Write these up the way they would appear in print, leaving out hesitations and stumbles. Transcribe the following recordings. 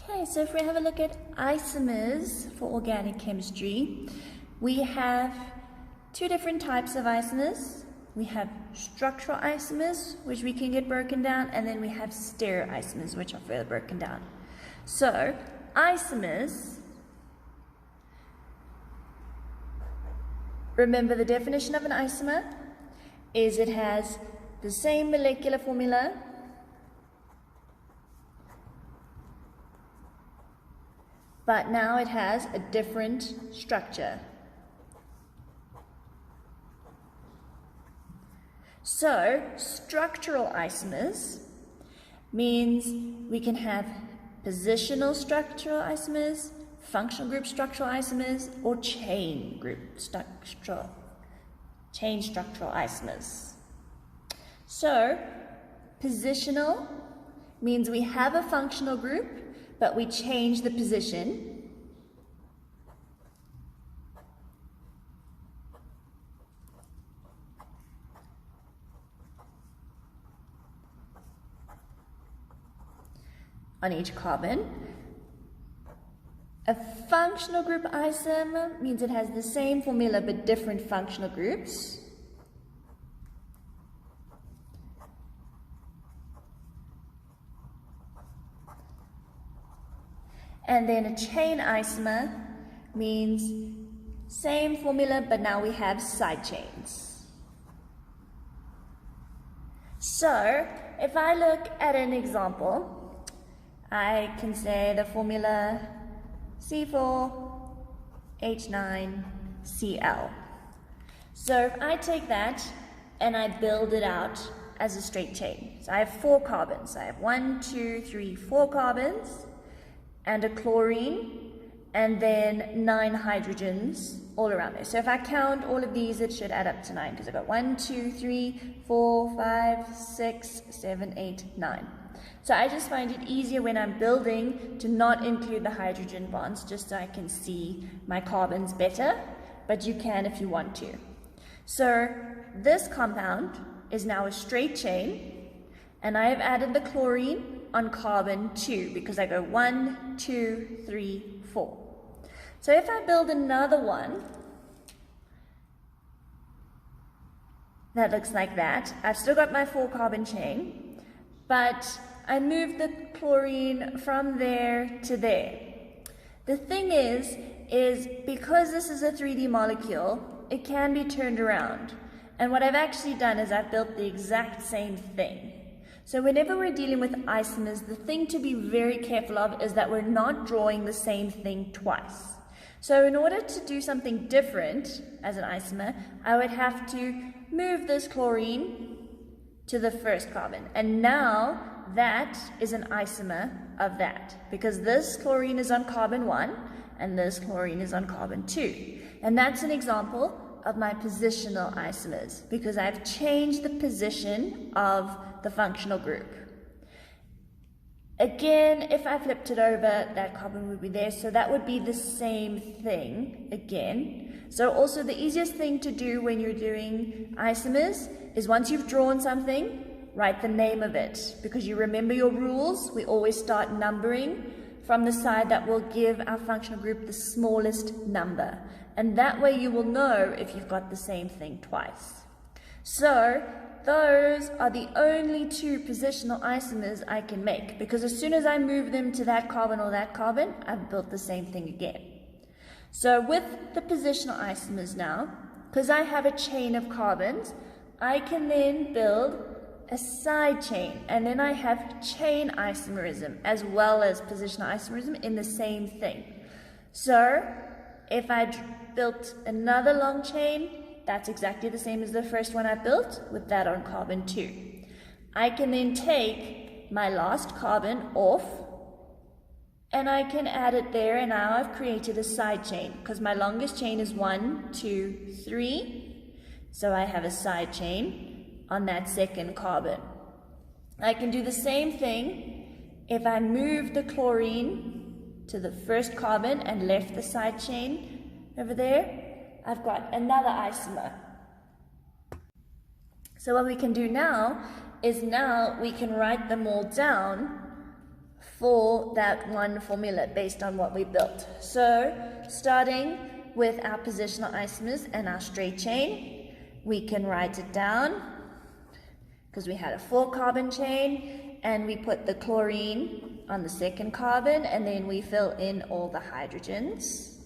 Okay, so if we have a look at isomers for organic chemistry, we have two different types of isomers. We have structural isomers, which we can get broken down, and then we have stereoisomers, which are further broken down. So, isomers, remember the definition of an isomer is it has the same molecular formula, but now it has a different structure. So, structural isomers means we can have positional structural isomers, functional group structural isomers, or chain structural isomers. So, positional means we have a functional group, but we change the position. On each carbon. A functional group isomer means it has the same formula but different functional groups. And then a chain isomer means same formula, but now we have side chains. So, if I look at an example, I can say the formula C4H9Cl. So, if I take that and I build it out as a straight chain. So, I have 4 carbons. I have 1, 2, 3, 4 carbons. And a chlorine, and then 9 hydrogens all around there. So if I count all of these, it should add up to 9, because I've got 1, 2, 3, 4, 5, 6, 7, 8, 9. So I just find it easier when I'm building to not include the hydrogen bonds, just so I can see my carbons better, but you can if you want to. So this compound is now a straight chain, and I have added the chlorine on carbon 2, because I go 1, 2, 3, 4. So if I build another one that looks like that, I've still got my 4 carbon chain, but I moved the chlorine from there to there. The thing is because this is a 3D molecule, it can be turned around. And what I've actually done is I've built the exact same thing. So whenever we're dealing with isomers, the thing to be very careful of is that we're not drawing the same thing twice. So in order to do something different as an isomer, I would have to move this chlorine to the first carbon. And now that is an isomer of that, because this chlorine is on carbon 1 and this chlorine is on carbon 2. And that's an example of my positional isomers, because I've changed the position of the functional group. Again, if I flipped it over, that carbon would be there, so that would be the same thing again. So also the easiest thing to do when you're doing isomers is once you've drawn something, write the name of it, because you remember your rules. We always start numbering from the side that will give our functional group the smallest number, and that way you will know if you've got the same thing twice. So those are the only 2 positional isomers I can make, because as soon as I move them to that carbon or that carbon, I've built the same thing again. So with the positional isomers now, because I have a chain of carbons, I can then build a side chain, and then I have chain isomerism as well as positional isomerism in the same thing. So if I built another long chain, that's exactly the same as the first one I built, with that on carbon 2. I can then take my last carbon off, and I can add it there, and now I've created a side chain, because my longest chain is 1, 2, 3. So I have a side chain on that second carbon. I can do the same thing if I move the chlorine to the first carbon and left the side chain over there. I've got another isomer. So what we can do now is we can write them all down for that one formula based on what we built. So starting with our positional isomers and our straight chain, we can write it down because we had a 4-carbon chain, and we put the chlorine on the second carbon, and then we fill in all the hydrogens.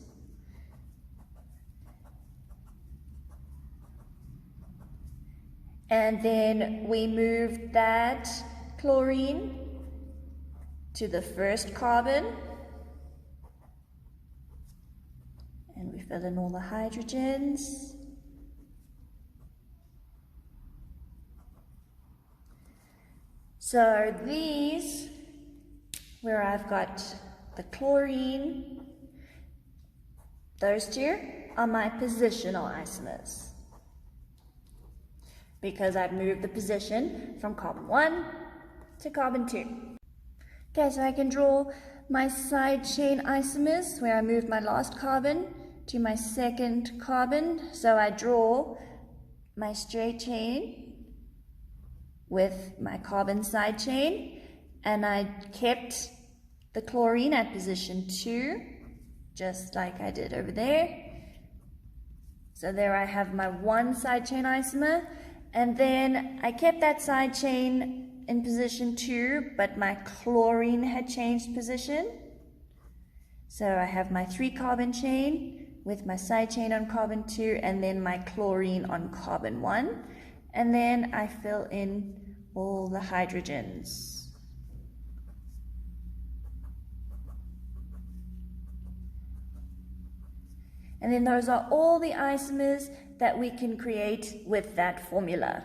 And then we moved that chlorine to the first carbon, and we fill in all the hydrogens. So these, where I've got the chlorine, those two are my positional isomers, because I've moved the position from carbon 1 to carbon 2. Okay, so I can draw my side chain isomers where I moved my last carbon to my second carbon. So I draw my straight chain with my carbon side chain, and I kept the chlorine at position 2, just like I did over there. So there I have my one side chain isomer, and then I kept that side chain in position 2, but my chlorine had changed position. So I have my 3-carbon chain with my side chain on carbon 2, and then my chlorine on carbon 1. And then I fill in all the hydrogens. And then those are all the isomers that we can create with that formula.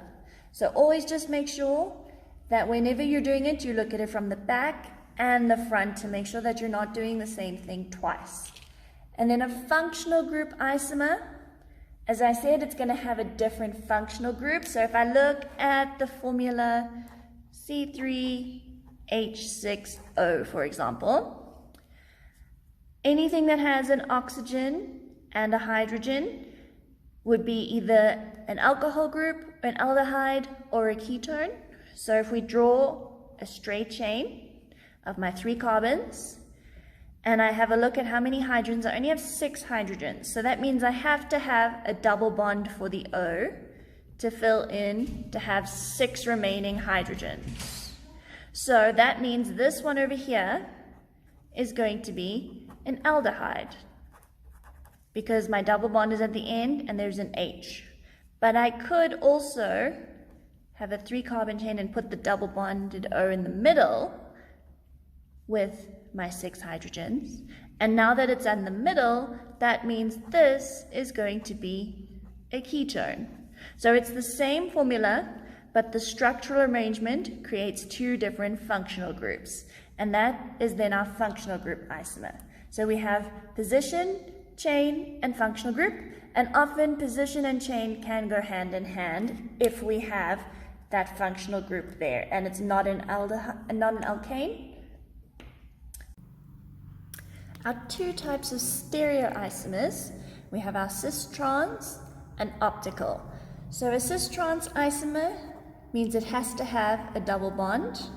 So always just make sure that whenever you're doing it, you look at it from the back and the front to make sure that you're not doing the same thing twice. And then a functional group isomer, as I said, it's going to have a different functional group. So if I look at the formula C3H6O, for example, anything that has an oxygen and a hydrogen would be either an alcohol group, an aldehyde, or a ketone. So if we draw a straight chain of my 3 carbons, and I have a look at how many hydrogens, I only have 6 hydrogens. So that means I have to have a double bond for the O to fill in to have 6 remaining hydrogens. So that means this one over here is going to be an aldehyde, because my double bond is at the end and there's an H. But I could also have a 3-carbon chain and put the double bonded O in the middle with my 6 hydrogens. And now that it's in the middle, that means this is going to be a ketone. So it's the same formula, but the structural arrangement creates 2 different functional groups. And that is then our functional group isomer. So we have position, chain, and functional group. And often position and chain can go hand in hand if we have that functional group there, and it's not an alkane. Our 2 types of stereoisomers, we have our cis-trans and optical. So a cis-trans isomer means it has to have a double bond,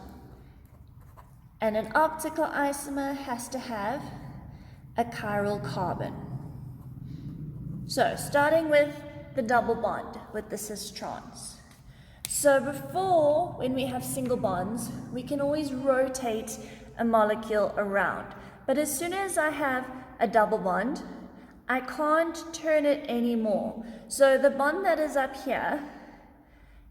and an optical isomer has to have a chiral carbon. So starting with the double bond with the cis-trans. So before, when we have single bonds, we can always rotate a molecule around. But as soon as I have a double bond, I can't turn it anymore. So the bond that is up here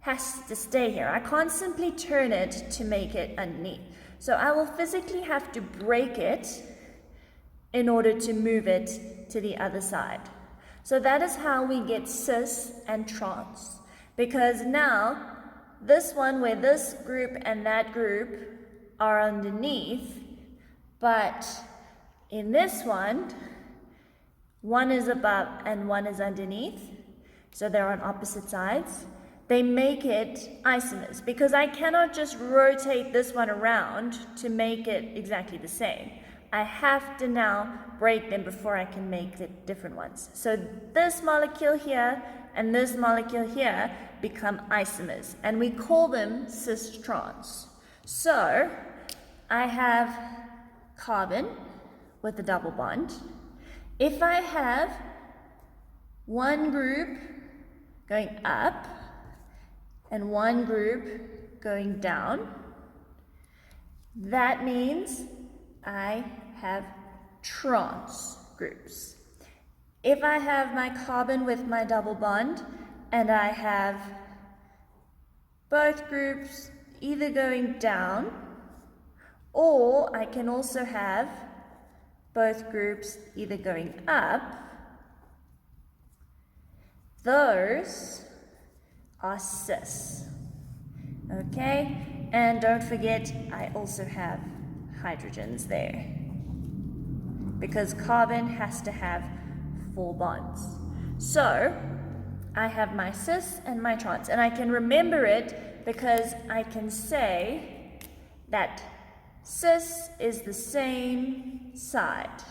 has to stay here. I can't simply turn it to make it underneath. So I will physically have to break it in order to move it to the other side. So that is how we get cis and trans. Because now, this one where this group and that group are underneath, but in this one is above and one is underneath, so they're on opposite sides. They make it isomers, because I cannot just rotate this one around to make it exactly the same. I have to now break them before I can make the different ones. So this molecule here and this molecule here become isomers, and we call them cis-trans. So I have carbon with a double bond. If I have one group going up and one group going down, that means I have trans groups. If I have my carbon with my double bond and I have both groups either going down, or I can also have both groups either going up, those are cis. Okay, and don't forget I also have hydrogens there, because carbon has to have 4 bonds. So I have my cis and my trans, and I can remember it because I can say that cis is the same side.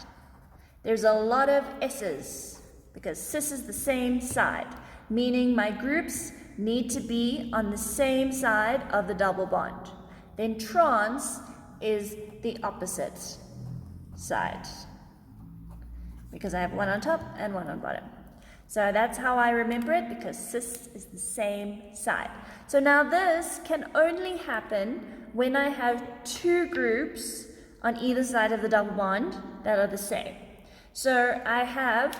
There's a lot of S's because cis is the same side, meaning my groups need to be on the same side of the double bond. Then trans is the opposite side, because I have one on top and one on bottom. So that's how I remember it, because cis is the same side. So now this can only happen when I have 2 groups on either side of the double bond that are the same. So I have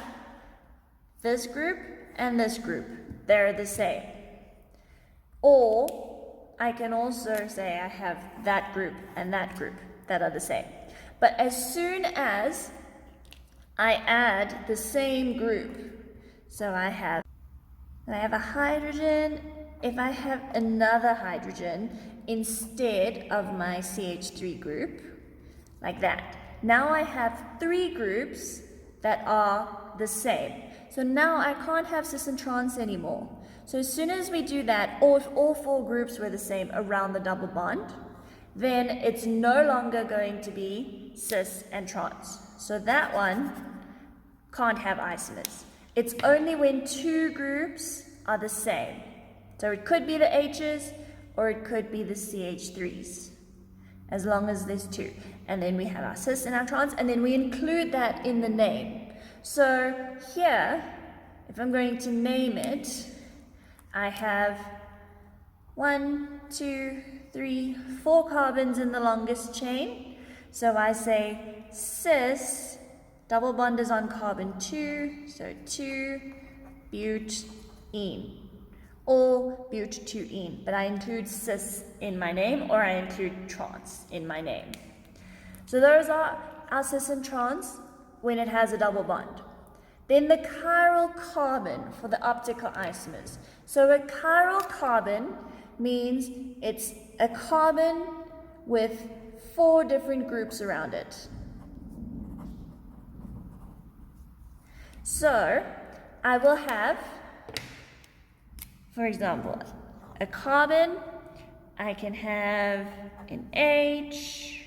this group and this group. They're the same. Or I can also say I have that group and that group that are the same. But as soon as I add the same group, so I have a hydrogen. If I have another hydrogen instead of my CH3 group, like that, now I have 3 groups that are the same. So now I can't have cis and trans anymore. So as soon as we do that, or if all 4 groups were the same around the double bond, then it's no longer going to be cis and trans. So that one can't have isomers. It's only when 2 groups are the same. So it could be the H's or it could be the CH3s, as long as there's 2. And then we have our cis and our trans, and then we include that in the name. So here, if I'm going to name it, I have 1, 2, 3, 4 carbons in the longest chain. So I say cis, double bond is on carbon 2, so 2-butene, or but-2-ene, but I include cis in my name, or I include trans in my name. So those are our cis and trans when it has a double bond. Then the chiral carbon for the optical isomers. So a chiral carbon means it's a carbon with 4 different groups around it. So I will have, for example, a carbon. I can have an H,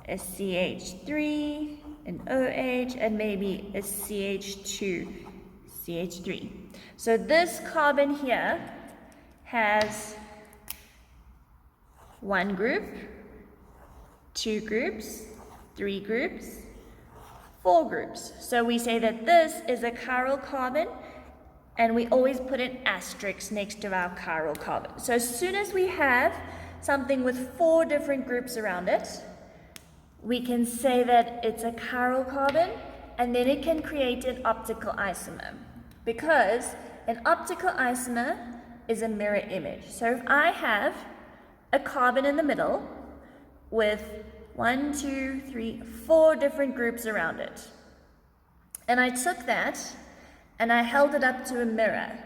a CH3, an OH, and maybe a CH2, CH3. So this carbon here has 1 group, 2 groups, 3 groups, 4 groups. So we say that this is a chiral carbon, and we always put an asterisk next to our chiral carbon. So as soon as we have something with 4 different groups around it, we can say that it's a chiral carbon, and then it can create an optical isomer, because an optical isomer is a mirror image. So if I have a carbon in the middle with 1, 2, 3, 4 different groups around it, and I took that and I held it up to a mirror,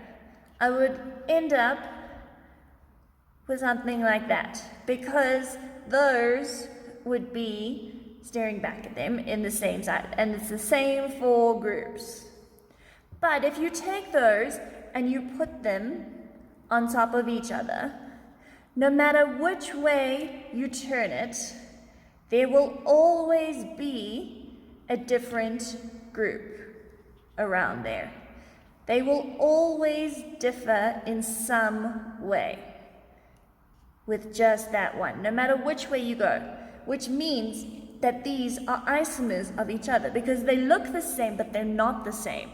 I would end up with something like that, because those would be staring back at them in the same side, and it's the same 4 groups. But if you take those and you put them on top of each other, no matter which way you turn it, there will always be a different group around there. They will always differ in some way. with just that one, no matter which way you go, which means that these are isomers of each other because they look the same, but they're not the same.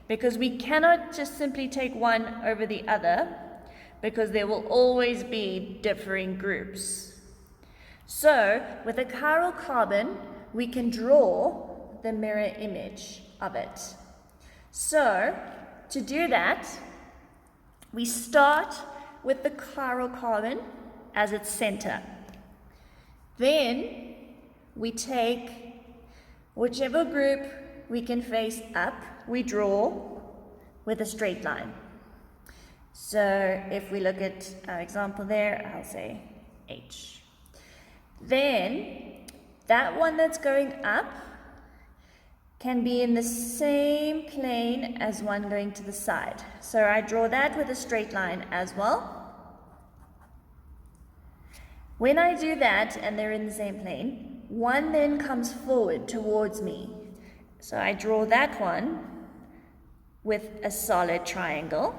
Because we cannot just simply take one over the other because there will always be differing groups. So with a chiral carbon, we can draw the mirror image of it. So to do that, we start with the chiral carbon as its center. Then we take whichever group we can face up, we draw with a straight line. So if we look at our example there, I'll say H. Then that one that's going up can be in the same plane as one going to the side. So I draw that with a straight line as well. When I do that and they're in the same plane, one then comes forward towards me. So I draw that one with a solid triangle.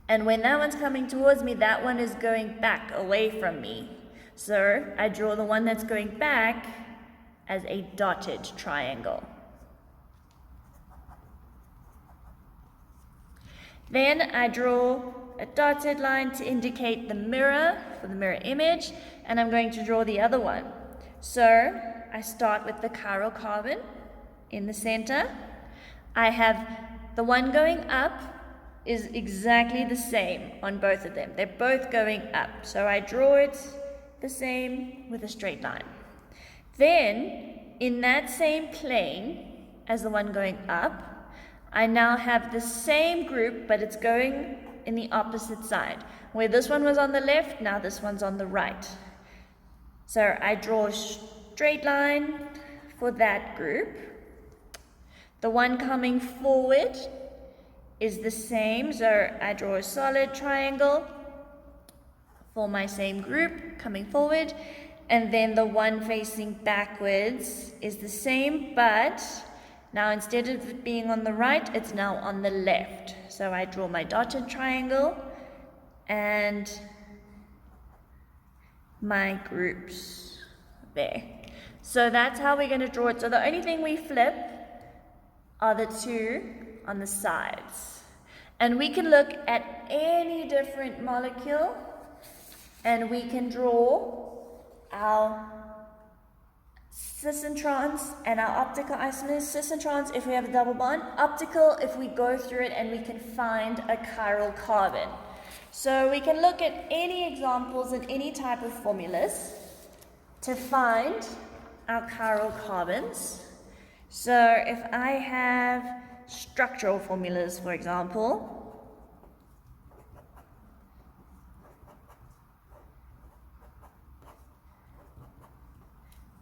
And when that one's coming towards me, that one is going back away from me. So I draw the one that's going back as a dotted triangle. Then I draw a dotted line to indicate the mirror for the mirror image, and I'm going to draw the other one. So I start with the chiral carbon in the center. I have the one going up is exactly the same on both of them. They're both going up. So I draw it the same with a straight line. Then in that same plane as the one going up, I now have the same group, but it's going in the opposite side. Where this one was on the left, now this one's on the right. So I draw a straight line for that group. The one coming forward is the same, so I draw a solid triangle for my same group coming forward, and then the one facing backwards is the same, but now instead of it being on the right, it's now on the left. So I draw my dotted triangle and my groups there. So that's how we're going to draw it. So the only thing we flip are the two on the sides. And we can look at any different molecule and we can draw our cis-introns and our optical isomers. Cis-introns if we have a double bond, optical if we go through it and we can find a chiral carbon. So we can look at any examples and any type of formulas to find our chiral carbons. So if I have structural formulas, for example,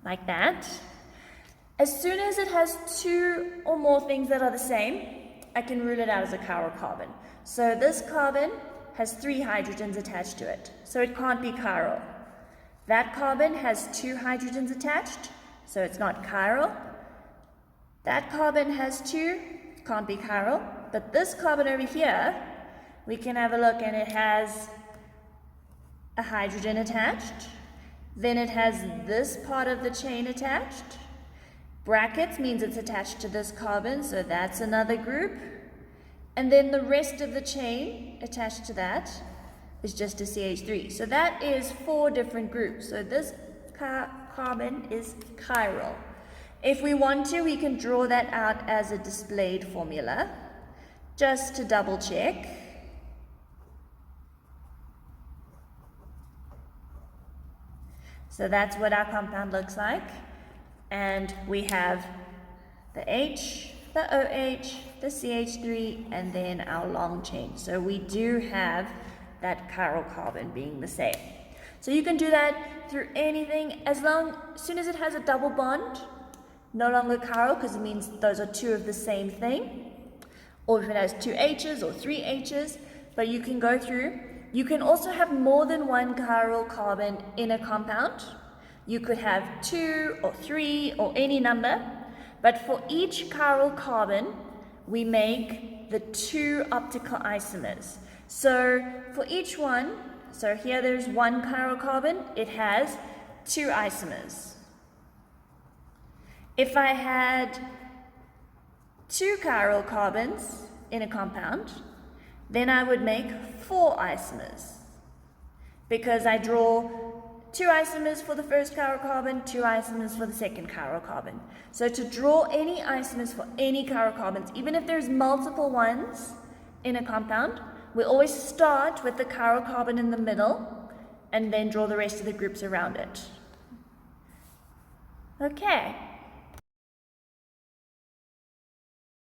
like that, as soon as it has two or more things that are the same, I can rule it out as a chiral carbon. So this carbon has 3 hydrogens attached to it, so it can't be chiral. That carbon has 2 hydrogens attached, so it's not chiral. That carbon has 2, can't be chiral. But this carbon over here, we can have a look and it has a hydrogen attached. Then it has this part of the chain attached. Brackets means it's attached to this carbon, so that's another group. And then the rest of the chain attached to that is just a CH3. So that is 4 different groups. So this carbon is chiral. If we want to, we can draw that out as a displayed formula, just to double check. So that's what our compound looks like. And we have the H, the OH, the CH3, and then our long chain. So we do have that chiral carbon being the same. So you can do that through anything as soon as it has a double bond, no longer chiral because it means those are 2 of the same thing. Or if it has 2 H's or 3 H's, but you can go through. You can also have more than 1 chiral carbon in a compound. You could have 2 or 3 or any number, but for each chiral carbon, we make the 2 optical isomers. So for each one, So here there's one chiral carbon, it has 2 isomers. If I had 2 chiral carbons in a compound, then I would make 4 isomers, because I draw 2 isomers for the first chiral carbon, 2 isomers for the second chiral carbon. So to draw any isomers for any chiral carbons, even if there's multiple ones in a compound, we always start with the chiral carbon in the middle and then draw the rest of the groups around it. Okay.